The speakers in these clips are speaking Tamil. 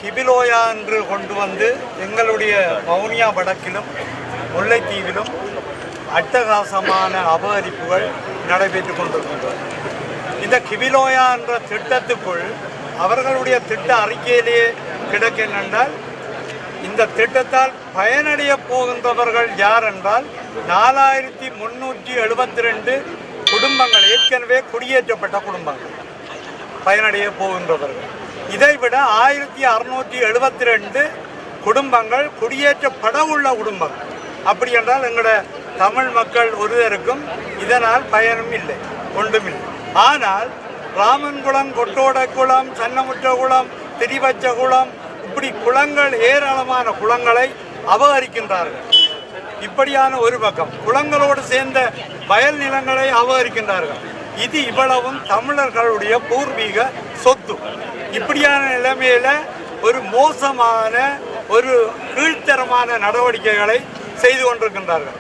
கிபிலோயா என்று கொண்டு வந்து எங்களுடைய வவுனியா வடக்கிலும் முல்லைத்தீவிலும் அட்டகாசமான அபகரிப்புகள் நடைபெற்று கொண்டிருக்கின்றன. இந்த கிபிலோயா என்ற திட்டத்துக்குள் அவர்களுடைய திட்ட அறிக்கையிலேயே கிடக்கின்றால் இந்த திட்டத்தால் பயனடைய போகின்றவர்கள் யார் என்றால் 4372 குடும்பங்கள், ஏற்கனவே குடியேற்றப்பட்ட குடும்பங்கள் பயனடைய போகின்றவர்கள். இதைவிட 1672 குடும்பங்கள் குடியேற்றப்பட உள்ள குடும்பங்கள். அப்படி என்றால் எங்களோட தமிழ் மக்கள் ஒருவருக்கும் இதனால் பயனும் இல்லை, ஒன்றுமில்லை. ஆனால் ராமன்குளம், கொட்டோடக்குளம், சன்னமுற்றகுளம், திரிவச்சகுளம், இப்படி குளங்கள், ஏராளமான குளங்களை அபகரிக்கின்றார்கள். இப்படியான ஒரு பக்கம் குளங்களோடு சேர்ந்த வயல் நிலங்களை அபகரிக்கின்றார்கள். இது இவ்வளவும் தமிழர்களுடைய பூர்வீக சொத்து. இப்படியான நிலைமையில ஒரு மோசமான, ஒரு கீழ்த்தரமான நடவடிக்கைகளை செய்து கொண்டிருக்கின்றார்கள்.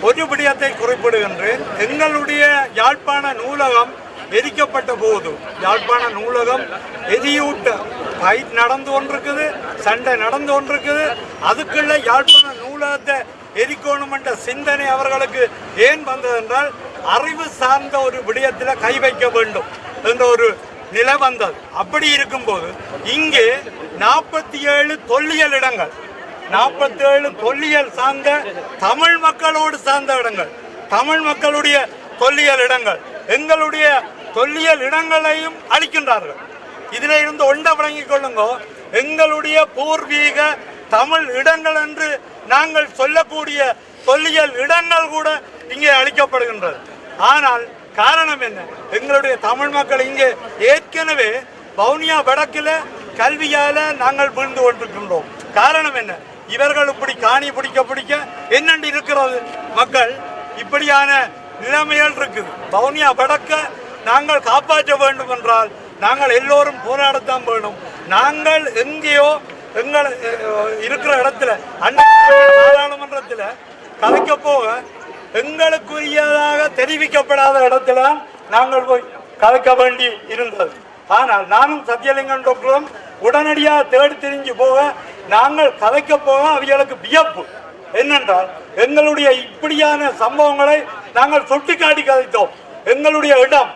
ஒரு விடயத்தை குறிப்பிடுகின்றேன். எங்களுடைய யாழ்ப்பாண நூலகம் எரிக்கப்பட்ட போது, யாழ்ப்பாண நூலகம் எரியூட்ட ஃபைட் நடந்து கொண்டிருக்குது, சண்டை நடந்து கொண்டிருக்குது. அதுக்குள்ள யாழ்ப்பாண நூலகத்தை எரிக்கணும் என்ற சிந்தனை அவர்களுக்கு ஏன் வந்தது என்றால், அறிவு சார்ந்த ஒரு விடயத்தில் கை வைக்க வேண்டும் என்ற ஒரு நிலை வந்தது. அப்படி இருக்கும்போது இங்கே 47 தொல்லியல் இடங்கள், 47 தொல்லியல் சார்ந்த தமிழ் மக்களோடு சார்ந்த இடங்கள், தமிழ் மக்களுடைய தொல்லியல் இடங்கள், எங்களுடைய தொல்லியல் இடங்களையும் அளிக்கின்றார்கள். இதில் இருந்து ஒன்றை வழங்கிக் கொள்ளுங்க. எங்களுடைய பூர்வீக தமிழ் இடங்கள் என்று நாங்கள் சொல்லக்கூடிய தொல்லியல் இடங்கள் கூட இங்கே அளிக்கப்படுகின்றது. ஆனால் காரணம் என்ன? எங்களுடைய தமிழ் மக்கள் இங்கே ஏற்கனவே வவுனியா வடக்கில் கல்வியால் நாங்கள் வீழ்ந்து கொண்டிருக்கின்றோம். காரணம் என்ன? இவர்கள் இப்படி காணி பிடிக்க என்னென்று இருக்கிறது மக்கள், இப்படியான நிலைமைகள் இருக்குது. வவுனியா வடக்க நாங்கள் காப்பாற்ற வேண்டும் என்றால் நாங்கள் எல்லோரும் போராடத்தான் வேணும். நாங்கள் எங்கேயோ எங்கள் இருக்கிற இடத்துல நாடாளுமன்றத்தில் கலைக்க போக எங்களுக்குரியதாக தெரிவிக்கப்படாத இடத்துல நாங்கள் போய் கலைக்க வேண்டி இருந்தது. ஆனால் நானும் சத்தியலிங்கம் டாக்டரும் உடனடியாக தேடி தெரிஞ்சு போக, நாங்கள் கலைக்க போக அவர்களுக்கு வியப்பு என்னென்றால், எங்களுடைய இப்படியான சம்பவங்களை நாங்கள் சுட்டிக்காட்டி கதைத்தோம். எங்களுடைய இடம்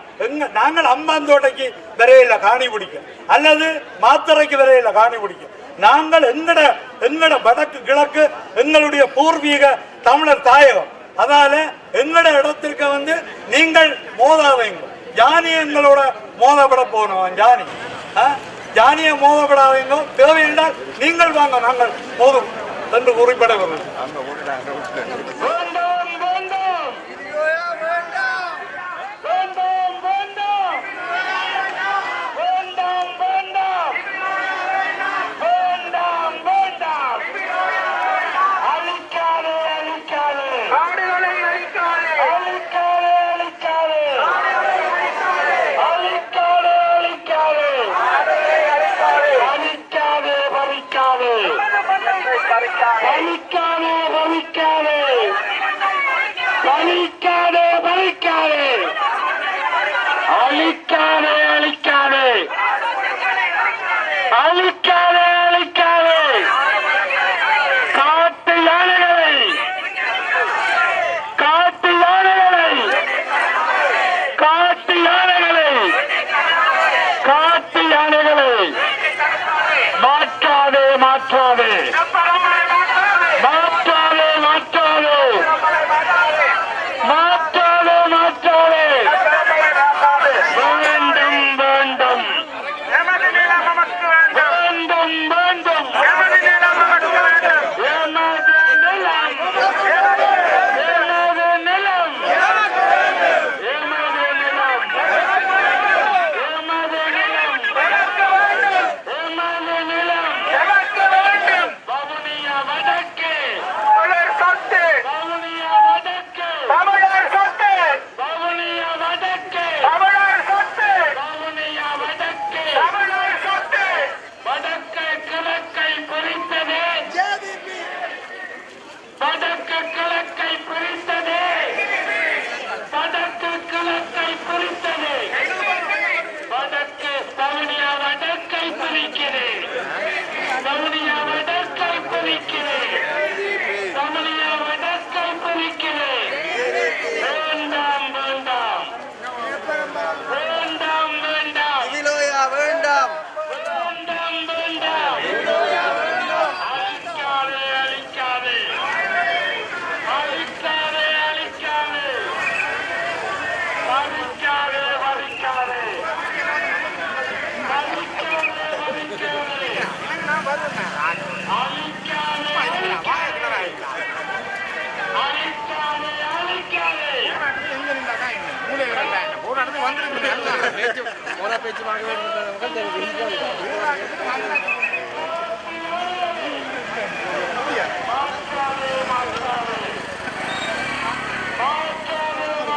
நாங்கள் அம்பாந்தோட்டைக்கு விரையில காணி பிடிக்க, அல்லது மாத்தரைக்கு விரையில காணி பிடிக்க. நாங்கள் எங்கட வடக்கு கிழக்கு எங்களுடைய பூர்வீக தமிழர் தாயகம். அதனால எங்கட இடத்திற்கு வந்து நீங்கள் மோதாதீங்க. ஜானி எங்களோட மோதப்பட போகணும். ஜானியை மோதப்படாதீங்க. தேவை என்றால் நீங்கள் வாங்க, நாங்கள் மோதும் என்று குறிப்பிட வேண்டும். வேண்டாம். பேச்சு வாங்க வேண்டும்.